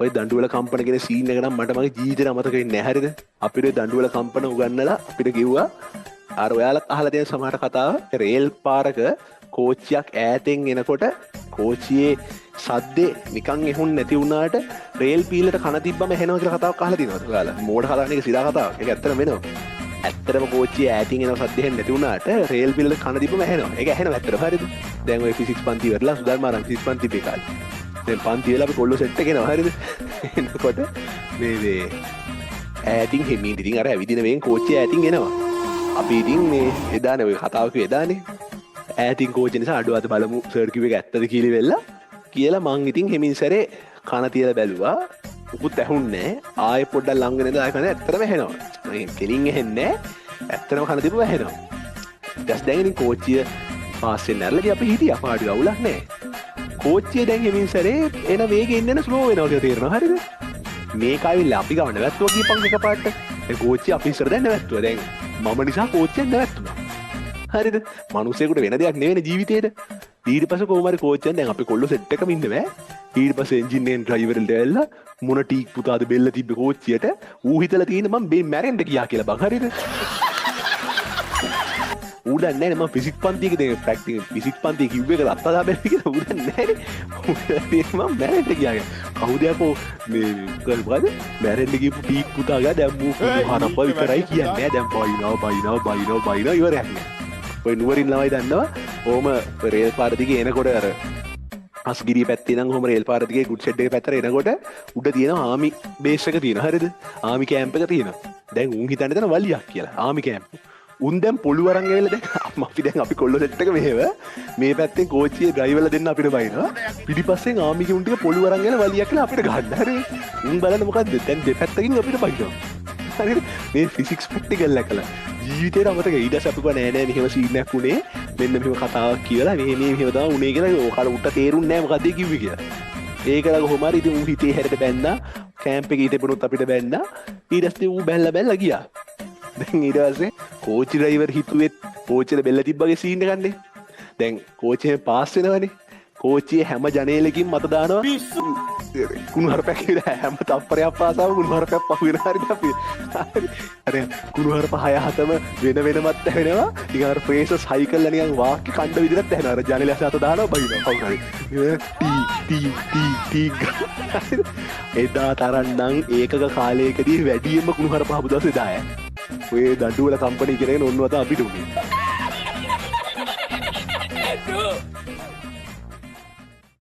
ඔය දඬුවල කම්පන කියන සීන් එක නම් මට මගේ ජීවිතේට අමතක වෙන්නේ නැහැ හරියද? අපිට දඬුවල කම්පන උගන්නලා අපිට කිව්වා අර ඔයාලත් අහලා තියෙන සමහර කතාව රේල් පාරක කෝච්චියක් ඈතෙන් එනකොට කෝච්චියේ සද්දේ නිකන් එහුන් නැති වුණාට රේල් පීලට කන තිබ්බම ඇහෙනවා කියලා කතාවක් අහලා තියෙනවද ඔයාලා? මෝඩ කතාවක් නේ සිරා කතාවක්. ඒක ඇත්තටම වෙනවා. ඇත්තටම කෝච්චිය ඈතින් එන සද්ද ඇහෙන්නේ නැති වුණාට රේල් පීලට කන තිබ්බම ඇහෙනවා. ඒක ඇහෙනවා ඇත්තටම හරියද? දැන් ඔය ෆිසික්ස් පන්ති ඉවරලා සුධර්මාරම් ෆිසික්ස් පන්ති ඉපේ කාලේ. දැන් පන්ති වෙලා අපි කොල්ලෝ සෙට් එක එනවා හරියද? එනකොට මේ ඈතින් හිමින් ඉතින් අර ඇවිදින වෙන් කෝච්චිය ඈතින් එනවා. අපි ඉතින් මේ එදානේ ඔය කතාව කිව්වේ එදානේ. ඈතින් කෝච්චිය නිසා අඩුව අත බලමු සර් කිව්ව එක ඇත්තද කියලා වෙලා කියලා මං ඉතින් හිමින් සැරේ කන තියලා බැලුවා. උකුත් ඇහුන්නේ නැහැ. ආයෙ පොඩ්ඩක් ළඟ වෙනද ආයෙ කන ඇත්තටම ඇහෙනවා. මේ කෙලින් ඇහෙන්නේ නැහැ. ඇත්තටම කන තිබුණා ඇහෙනවා. ඊට දැන් ඉතින් කෝච්චිය පාස් වෙන්න ඇරලා අපි හිටියා පාඩු අවුලක් නැහැ. කෝච්චිය දැන් හිමින් සැරේ එන වේගෙ එන්න ස්ලෝ වෙනවා කියලා තේරෙනවා හරියද? මේක ආවිල්ලා අපි ගාව නැවැත්තුවා කියපන් එකපාරට. ඒ කෝච්චිය අපි ඉස්සර දැන් නැවැත්තුවා. දැන් මම නිසා කෝච්චිය නැවැත්තුණා. හරිද? මිනිස්සෙකුට වෙන දෙයක් නෙවෙයි ජීවිතේට. ඊට පස්සේ කොහොම හරි කෝච්චියෙන් දැන් අපි කොල්ලෝ සෙට් එකම ඉන්න බෑ. ඊට පස්සේ එන්ජින් එකෙන් ඩ්‍රයිවර්ට ඇවිල්ලා මොන ටීක් පුතාද බෙල්ල තිබ්බ කෝච්චියට ඌ හිතලා තියෙන මම මේ මැරෙන්න ගියා කියලා බං හරිද? ඌ දන්නේ නැහැ මම ෆිසික්ස් පන්තියක දැන් ප්‍රැක්ටිකල් ෆිසික්ස් පන්තිය කිව්ව එක අත්දැක බැලුවා කියලා ඌ දන්නේ නැහැ නේ. මම මැරෙන්න ගියා කියලා. කවුද යකෝ මේ මොකද මැරෙන්න ගියපු ටීක් පුතා ගා දැන් මූ හරප්ප විතරයි කියන්නේ. දැන් බයිනවා ඉවරයක් නෑ. ඔය නුවරින් ළමයි දන්නවා ඕම රේල් පාර දිගේ එනකොට අර අස්ගිරිය පැත්තේ නම් ඔහම රේල් පාර දිගේ ගුඩ් ෂෙඩ් එක පැත්තට එනකොට උඩ තියෙනවා ආමි බේස් එක තියෙනවා හරියද? ආමි කැම්ප් එක තියෙනවා. දැන් උන් හිතන්නේ දැන් වලියක් කියලා ආමි කැම්ප්. උන් දැන් පොළු අරන් ඇවිල්ලා දැන් අපි කොල්ලෝ සෙට් එක මෙහෙව මේ පැත්තෙන් කෝච්චියේ ඩ්‍රයිවර්ලා දෙන්න අපිට බයිනවා. පිටිපස්සෙන් ආමිගේ උන් ටික පොළු අරන් ඇවිල්ලා වලියක් කියලා අපිට ගන්න හරියද? උන් බලන්න මොකද්ද දැන් දෙපැත්තකින් අපිට බයිනවා. හරියද? මේ ෆිසික්ස් ප්‍රැක්ටිකල් එකලා ජීවිතේට අමතක ඊට පස්සේ අපි කිව්වා නෑ නෑ මෙහෙම සීන් එකක් උනේ මෙන්න මෙහෙම කතාවක් කියලා මෙහෙම මෙහෙම තමයි උනේ කියලා ඔකාල උට තේරුන්නේ නෑ මොකද්ද කිව්වේ කියලා. ඒකලා කොහොම හරි ඉතින් ඌ හිතේ හැරෙට බැන්නා කැම්ප් එකේ ඉතිපුණොත් අපිට බැන්නා ඊට පස්සේ ඌ බැලලා ගියා. දැන් ඊට පස්සේ කෝච්චි ඩ්‍රයිවර් හිතුවේ කෝච්චියේ බෙල්ල තිබ්බගේ සීන් එකක් නේ. දැන් කෝච්චියෙන් පාස් වෙනවනේ. කෝච්චියේ හැම ජනේලකින් මත දානවා කුණු හරපයක් කියලා හැම තප්පරයක් පාසාම කුණු හරපයක් පහු වෙන හරිද අපි. අර කුණු හරප 6-7ම වෙන වෙනමත් ඇහෙනවා. ඊග අර ප්‍රේසස් හයි කරලා නිකන් වාක්‍ය කණ්ඩ විදිහට ඇහෙනවා. අර ජනේලය අත දානවා බයිනවා කවුරු හරි. ටී එදා තරන්නම් ඒකක කාලයකදී වැඩියෙන්ම කුණු හරප හබු දවසේ දාය. ඔය දඬුවල කම්පැනි කෙනෙක් ඔන්නවත අපිට උනේ.